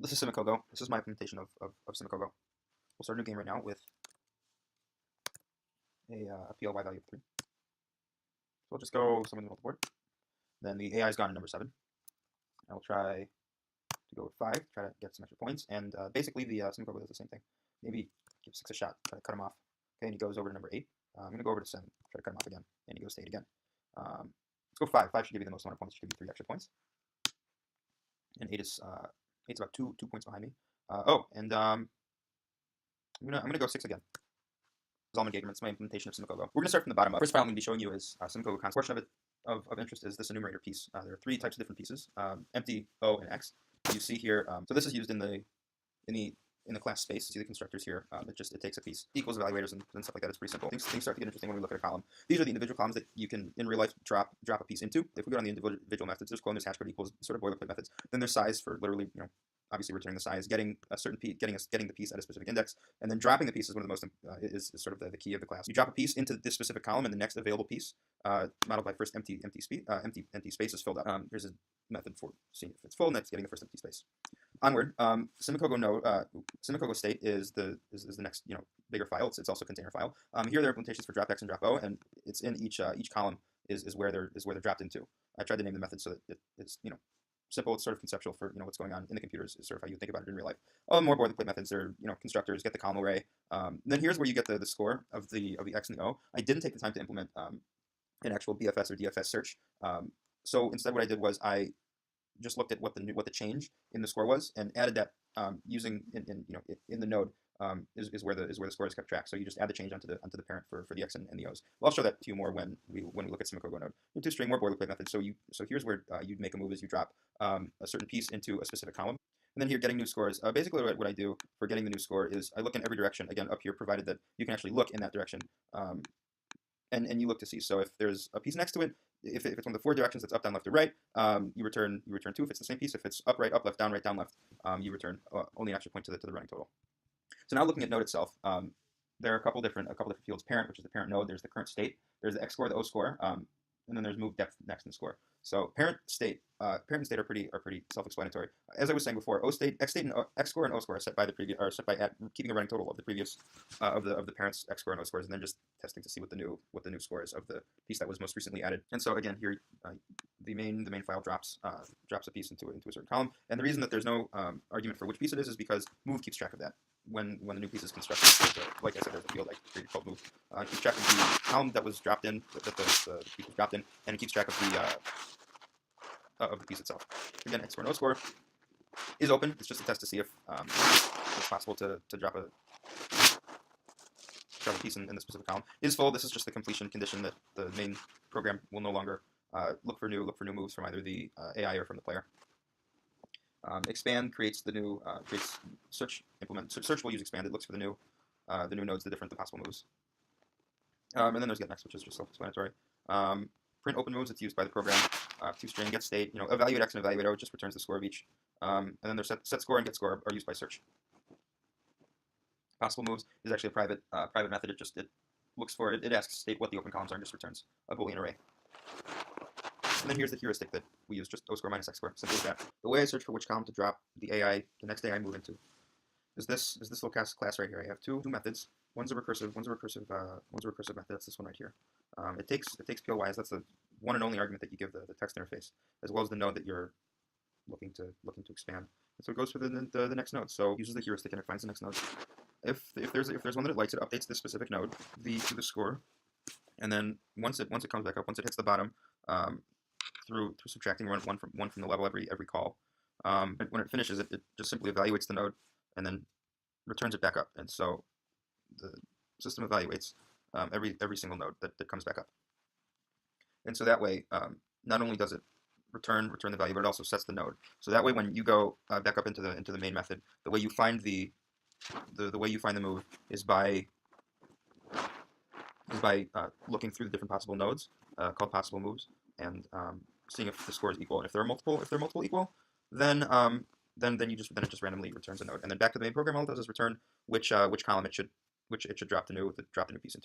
This is Simicogo. This is my implementation of Simicogo. We'll start a new game right now with a PLY value of 3. So we'll just go somewhere in the middle of the board. Then the AI is gone at number 7. I will try to go with 5, try to get some extra points. And basically the Simicogo does the same thing. Maybe give 6 a shot, try to cut him off. Okay, and he goes over to number 8. I'm going to go over to 7, try to cut him off again. And he goes to 8 again. Let's go 5. 5 should give you the most amount of points, should give you 3 extra points. And 8 is about two points behind me. I'm gonna go 6 again. Zalman Gagerman, it's my implementation of Simicogo. We're going to start from the bottom up. First file I'm going to be showing you is Simicogo concept. Portion of it of interest is this enumerator piece. There are 3 types of different pieces: empty, O, and X. You see here. So this is used in the class space. You see the constructors here. It takes a piece, equals evaluators, and stuff like that. It's pretty simple. Things start to get interesting when we look at a column. These are the individual columns that you can in real life drop a piece into. If we go on the individual methods, there's clone, there's hash code equals, sort of boilerplate methods. Then there's size for literally, obviously returning the size, getting a certain piece, getting the piece at a specific index, and then dropping the piece is one of the most is sort of the key of the class. You drop a piece into this specific column, and the next available piece, modeled by first empty space is filled up. Here's a method for seeing if it's full, and that's getting the first empty space. Onward, Simicogo state is the next bigger file. It's also a container file. Here there are implementations for drop X and drop O, and it's in each column is where they're dropped into. I tried to name the method so that it's simple. It's sort of conceptual for what's going on in the computers is sort of how you think about it in real life. More boilerplate methods are constructors, get the column array. Then here's where you get the score of the X and the O. I didn't take the time to implement an actual BFS or DFS search. So instead, what I did was I just looked at what the change in the score was and added that using in the node. Is where the score is kept track. So you just add the change onto the parent for the X and the O's. Well, I'll show that to you more when we look at Simicogo node. Into string, more boilerplate methods. So here's where you'd make a move is you drop a certain piece into a specific column. And then here, getting new scores. Basically, what I do for getting the new score is I look in every direction. Again, up here, provided that you can actually look in that direction, and you look to see. So if there's a piece next to it, if it's one of the 4 directions that's up, down, left, or right, you return 2 if it's the same piece. If it's up, right, left, down, left, you return only an extra point to the running total. So now looking at node itself, there are a couple different fields. Parent, which is the parent node. There's the current state. There's the X score, the O score, and then there's move depth next in the score. So parent and state are pretty self-explanatory. As I was saying before, X score, and O score are set by keeping a running total of the previous of the parent's X score and O scores, and then just testing to see what the new score is of the piece that was most recently added. And so again, here the main file drops a piece into a certain column. And the reason that there's no argument for which piece it is because move keeps track of that. When the new piece is constructed, like I said, there's a field called move. Keeps track of the column that was dropped in, that the piece was dropped in, and it keeps track of the piece itself. Again, X score and O score is open. It's just a test to see if it's possible to drop a piece in the specific column. It is full. This is just the completion condition that the main program will no longer look for new moves from either the AI or from the player. Expand creates the new search implement. Search will use expand. It looks for the new nodes, the possible moves. And then there's get next, which is just self-explanatory. Print open moves. It's used by the program. ToString, get state. Evaluate X and evaluate O just returns the score of each. And then there's set score and get score are used by search. Possible moves is actually a private method. It looks for it asks state what the open columns are and just returns a Boolean array. And then here's the heuristic that we use, just O score minus X score. Simple as that. The way I search for which column to drop the next AI move into is this little class right here. I have two methods. One's a recursive method. That's this one right here. It takes PLYs. That's the one and only argument that you give the text interface, as well as the node that you're looking to expand. And so it goes for the next node. So it uses the heuristic and it finds the next node. If there's one that it likes, it updates this specific node to the score, and then once it comes back up, once it hits the bottom, through subtracting one from the level every call, when it finishes, it just simply evaluates the node and then returns it back up. And so the system evaluates every single node that comes back up. And so that way, not only does it return the value, but it also sets the node. So that way, when you go back up into the main method, the way you find the way you find the move is by looking through the different possible nodes called possible moves and seeing if the score is equal. And if they're multiple equal, then it just randomly returns a node. And then back to the main program, all it does is return which column it should drop the new piece into.